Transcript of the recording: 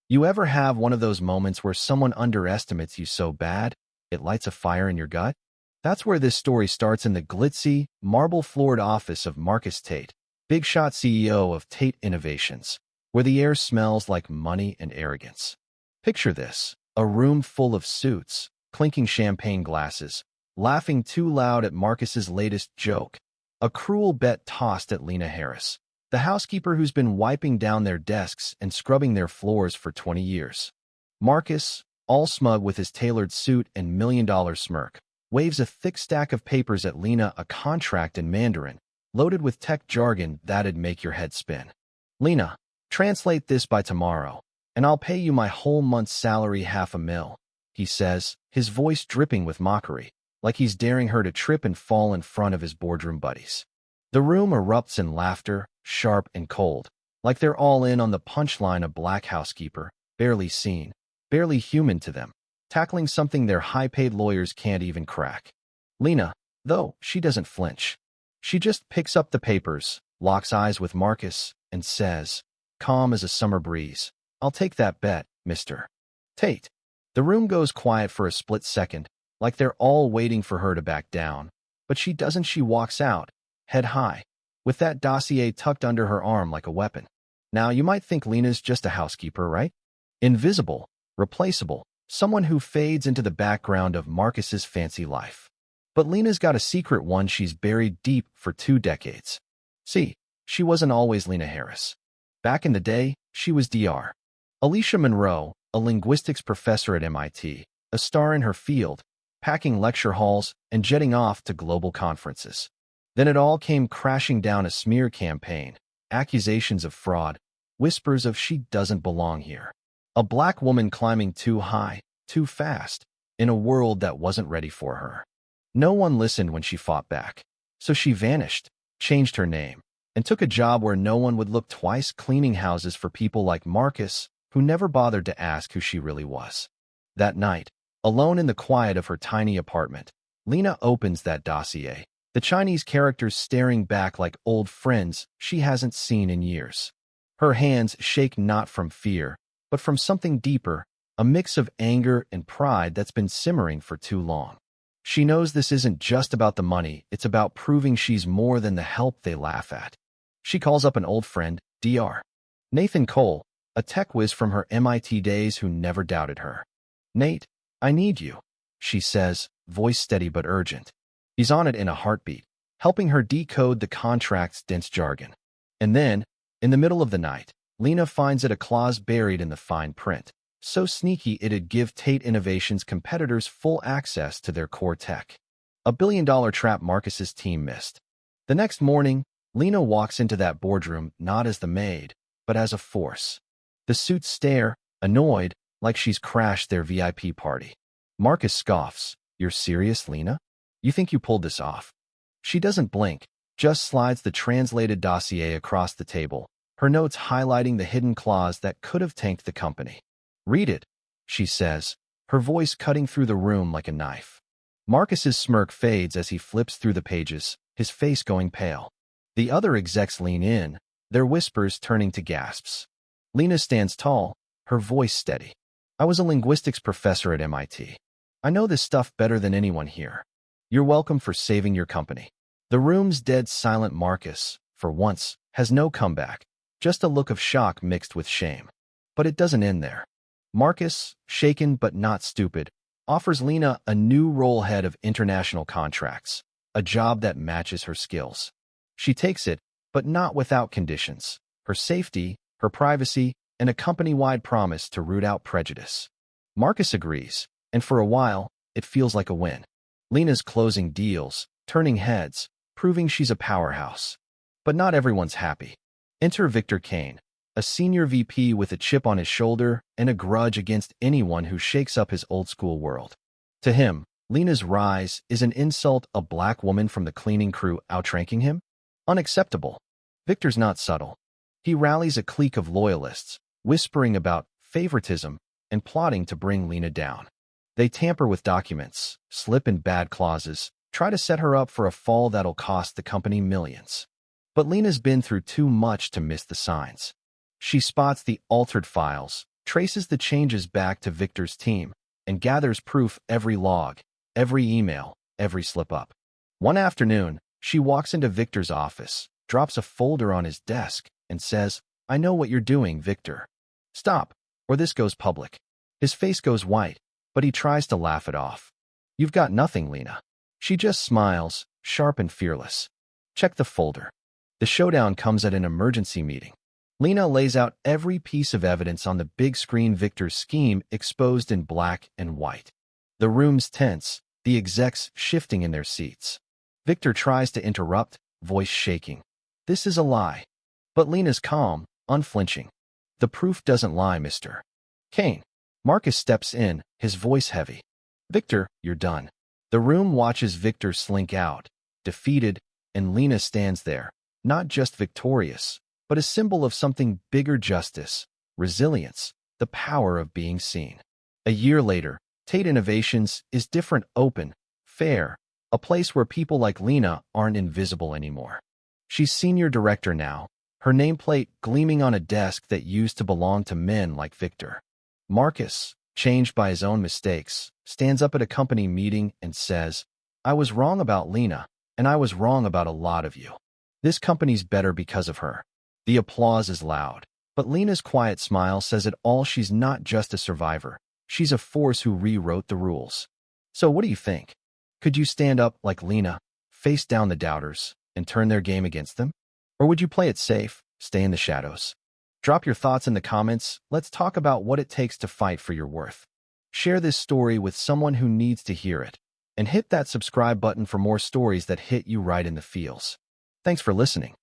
You ever have one of those moments where someone underestimates you so bad, it lights a fire in your gut? That's where this story starts in the glitzy, marble-floored office of Marcus Tate, big shot CEO of Tate Innovations, where the air smells like money and arrogance. Picture this, a room full of suits, clinking champagne glasses, laughing too loud at Marcus's latest joke, a cruel bet tossed at Lena Harris, the housekeeper who's been wiping down their desks and scrubbing their floors for 20 years. Marcus, all smug with his tailored suit and million-dollar smirk, waves a thick stack of papers at Lena, a contract in Mandarin, loaded with tech jargon that'd make your head spin. Lena, translate this by tomorrow, and I'll pay you my whole month's salary, $500,000, he says, his voice dripping with mockery, like he's daring her to trip and fall in front of his boardroom buddies. The room erupts in laughter, sharp and cold, like they're all in on the punchline. A black housekeeper, barely seen, barely human to them, tackling something their high-paid lawyers can't even crack. Lena, though, she doesn't flinch. She just picks up the papers, locks eyes with Marcus, and says, calm as a summer breeze, I'll take that bet, Mr. Tate. The room goes quiet for a split second, like they're all waiting for her to back down. But she doesn't. She walks out, head high, with that dossier tucked under her arm like a weapon. Now, you might think Lena's just a housekeeper, right? Invisible, replaceable, someone who fades into the background of Marcus's fancy life. But Lena's got a secret, one she's buried deep for 2 decades. See, she wasn't always Lena Harris. Back in the day, she was Dr. Alicia Monroe, a linguistics professor at MIT, a star in her field, packing lecture halls and jetting off to global conferences. Then it all came crashing down. A smear campaign, accusations of fraud, whispers of she doesn't belong here. A black woman climbing too high, too fast, in a world that wasn't ready for her. No one listened when she fought back. So she vanished, changed her name, and took a job where no one would look twice, cleaning houses for people like Marcus, who never bothered to ask who she really was. That night, alone in the quiet of her tiny apartment, Lena opens that dossier, the Chinese characters staring back like old friends she hasn't seen in years. Her hands shake not from fear, but from something deeper, a mix of anger and pride that's been simmering for too long. She knows this isn't just about the money, it's about proving she's more than the help they laugh at. She calls up an old friend, Dr. Nathan Cole, a tech whiz from her MIT days who never doubted her. Nate, I need you, she says, voice steady but urgent. He's on it in a heartbeat, helping her decode the contract's dense jargon. And then, in the middle of the night, Lena finds it, a clause buried in the fine print, so sneaky it'd give Tate Innovations competitors full access to their core tech. A billion-dollar trap Marcus's team missed. The next morning, Lena walks into that boardroom not as the maid, but as a force. The suits stare, annoyed, like she's crashed their VIP party. Marcus scoffs, "You're serious, Lena? You think you pulled this off?" She doesn't blink, just slides the translated dossier across the table, her notes highlighting the hidden clause that could have tanked the company. "Read it," she says, her voice cutting through the room like a knife. Marcus's smirk fades as he flips through the pages, his face going pale. The other execs lean in, their whispers turning to gasps. Lena stands tall, her voice steady. "I was a linguistics professor at MIT. I know this stuff better than anyone here. You're welcome for saving your company." The room's dead silent. Marcus, for once, has no comeback, just a look of shock mixed with shame. But it doesn't end there. Marcus, shaken but not stupid, offers Lena a new role, head of international contracts, a job that matches her skills. She takes it, but not without conditions: her safety, her privacy, and a company-wide promise to root out prejudice. Marcus agrees, and for a while, it feels like a win. Lena's closing deals, turning heads, proving she's a powerhouse. But not everyone's happy. Enter Victor Kane, a senior VP with a chip on his shoulder and a grudge against anyone who shakes up his old-school world. To him, Lena's rise is an insult, a black woman from the cleaning crew outranking him? Unacceptable. Victor's not subtle. He rallies a clique of loyalists, whispering about favoritism and plotting to bring Lena down. They tamper with documents, slip in bad clauses, try to set her up for a fall that'll cost the company millions. But Lena's been through too much to miss the signs. She spots the altered files, traces the changes back to Victor's team, and gathers proof every log, every email, every slip-up. One afternoon, she walks into Victor's office, drops a folder on his desk, and says, "I know what you're doing, Victor. Stop, or this goes public." His face goes white, but he tries to laugh it off. "You've got nothing, Lena." She just smiles, sharp and fearless. Check the folder. The showdown comes at an emergency meeting. Lena lays out every piece of evidence on the big screen, Victor's scheme exposed in black and white. The room's tense, the execs shifting in their seats. Victor tries to interrupt, voice shaking. "This is a lie." But Lena's calm, unflinching. "The proof doesn't lie, Mr. Kane." Marcus steps in, his voice heavy. "Victor, you're done." The room watches Victor slink out, defeated, and Lena stands there, not just victorious, but a symbol of something bigger: justice, resilience, the power of being seen. A year later, Tate Innovations is different, open, fair, a place where people like Lena aren't invisible anymore. She's senior director now, her nameplate gleaming on a desk that used to belong to men like Victor. Marcus, changed by his own mistakes, stands up at a company meeting and says, "I was wrong about Lena, and I was wrong about a lot of you. This company's better because of her." The applause is loud, but Lena's quiet smile says it all. She's not just a survivor. She's a force who rewrote the rules. So what do you think? Could you stand up like Lena, face down the doubters, and turn their game against them? Or would you play it safe, stay in the shadows? Drop your thoughts in the comments. Let's talk about what it takes to fight for your worth. Share this story with someone who needs to hear it. And hit that subscribe button for more stories that hit you right in the feels. Thanks for listening.